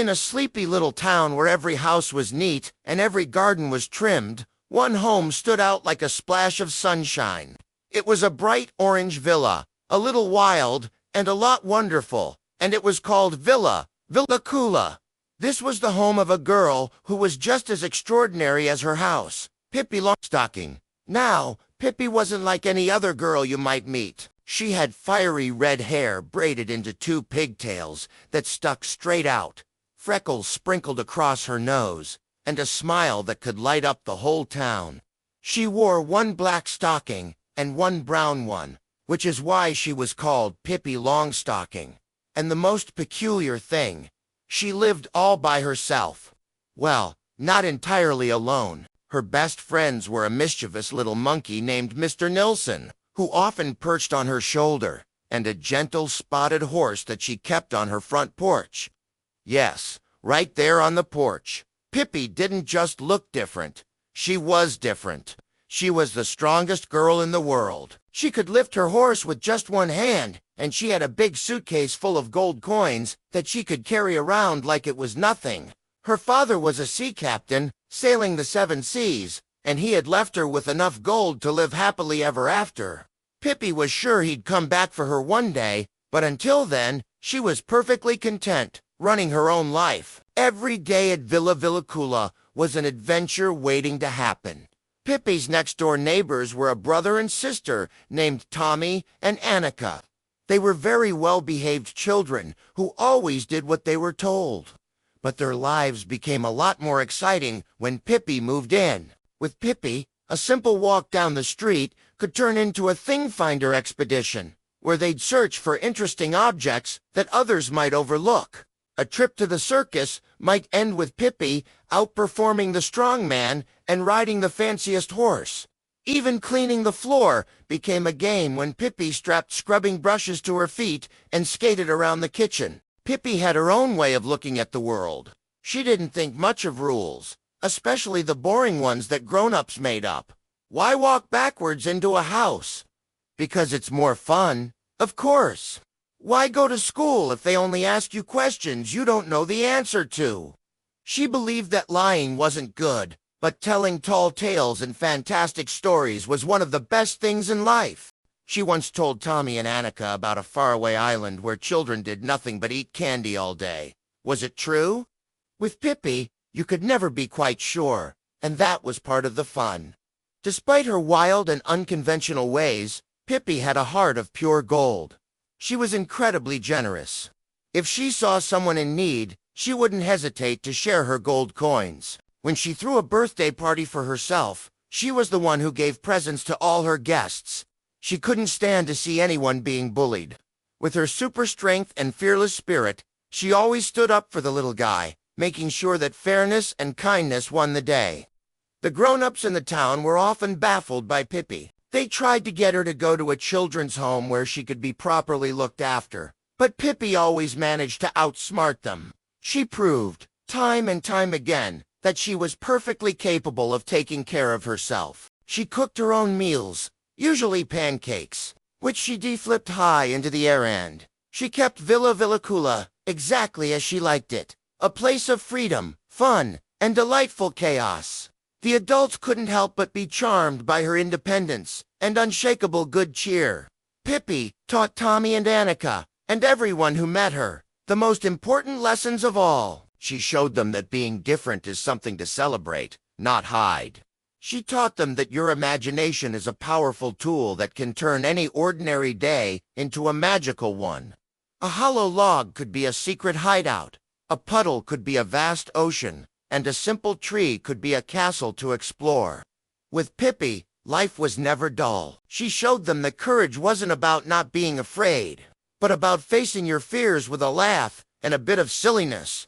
In a sleepy little town where every house was neat and every garden was trimmed, one home stood out like a splash of sunshine. It was a bright orange villa, a little wild and a lot wonderful, and it was called Villa Kula. This was the home of a girl who was just as extraordinary as her house, Pippi Longstocking. Now, Pippi wasn't like any other girl you might meet. She had fiery red hair braided into two pigtails that stuck straight out, freckles sprinkled across her nose, and a smile that could light up the whole town. She wore one black stocking and one brown one, which is why she was called Pippi Longstocking. And the most peculiar thing, she lived all by herself. Well, not entirely alone. Her best friends were a mischievous little monkey named Mr. Nilsson, who often perched on her shoulder, and a gentle spotted horse that she kept on her front porch. Yes, right there on the porch. Pippi didn't just look different. She was different. She was the strongest girl in the world. She could lift her horse with just one hand, and she had a big suitcase full of gold coins that she could carry around like it was nothing. Her father was a sea captain, sailing the 7 seas, and he had left her with enough gold to live happily ever after. Pippi was sure he'd come back for her one day, but until then, she was perfectly content, running her own life. Every day at Villa Kula was an adventure waiting to happen. Pippi's next-door neighbors were a brother and sister named Tommy and Annika. They were very well-behaved children who always did what they were told. But their lives became a lot more exciting when Pippi moved in. With Pippi, a simple walk down the street could turn into a thing-finder expedition, where they'd search for interesting objects that others might overlook. A trip to the circus might end with Pippi outperforming the strong man and riding the fanciest horse. Even cleaning the floor became a game when Pippi strapped scrubbing brushes to her feet and skated around the kitchen. Pippi had her own way of looking at the world. She didn't think much of rules, especially the boring ones that grown-ups made up. Why walk backwards into a house? Because it's more fun, of course. Why go to school if they only ask you questions you don't know the answer to? She believed that lying wasn't good, but telling tall tales and fantastic stories was one of the best things in life. She once told Tommy and Annika about a faraway island where children did nothing but eat candy all day. Was it true? With Pippi, you could never be quite sure, and that was part of the fun. Despite her wild and unconventional ways, Pippi had a heart of pure gold. She was incredibly generous. If she saw someone in need, she wouldn't hesitate to share her gold coins. When she threw a birthday party for herself, she was the one who gave presents to all her guests. She couldn't stand to see anyone being bullied. With her super strength and fearless spirit, she always stood up for the little guy, making sure that fairness and kindness won the day. The grown-ups in the town were often baffled by Pippi. They tried to get her to go to a children's home where she could be properly looked after, but Pippi always managed to outsmart them. She proved, time and time again, that she was perfectly capable of taking care of herself. She cooked her own meals, usually pancakes, which she deflipped high into the air, and she kept Villa Kula exactly as she liked it, a place of freedom, fun, and delightful chaos. The adults couldn't help but be charmed by her independence and unshakable good cheer. Pippi taught Tommy and Annika, and everyone who met her, the most important lessons of all. She showed them that being different is something to celebrate, not hide. She taught them that your imagination is a powerful tool that can turn any ordinary day into a magical one. A hollow log could be a secret hideout, a puddle could be a vast ocean, and a simple tree could be a castle to explore. With Pippi, life was never dull. She showed them that courage wasn't about not being afraid, but about facing your fears with a laugh and a bit of silliness.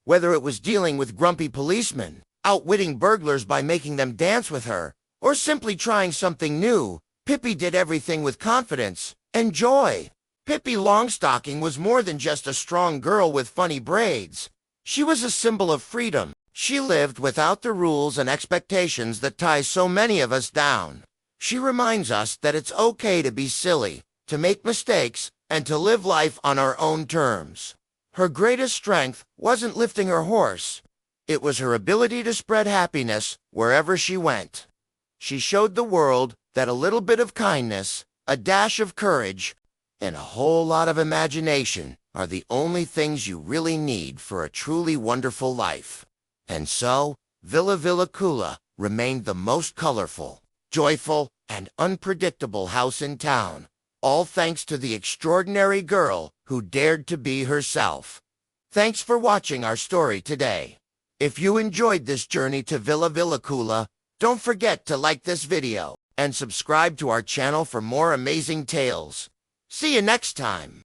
Whether it was dealing with grumpy policemen, outwitting burglars by making them dance with her, or simply trying something new, Pippi did everything with confidence and joy. Pippi Longstocking was more than just a strong girl with funny braids. She was a symbol of freedom. She lived without the rules and expectations that tie so many of us down. She reminds us that it's okay to be silly, to make mistakes, and to live life on our own terms. Her greatest strength wasn't lifting her horse. It was her ability to spread happiness wherever she went. She showed the world that a little bit of kindness, a dash of courage, and a whole lot of imagination are the only things you really need for a truly wonderful life. And so, Villa Villacula remained the most colorful, joyful, and unpredictable house in town, all thanks to the extraordinary girl who dared to be herself. Thanks for watching our story today. If you enjoyed this journey to Villa Villacula, don't forget to like this video and subscribe to our channel for more amazing tales. See you next time.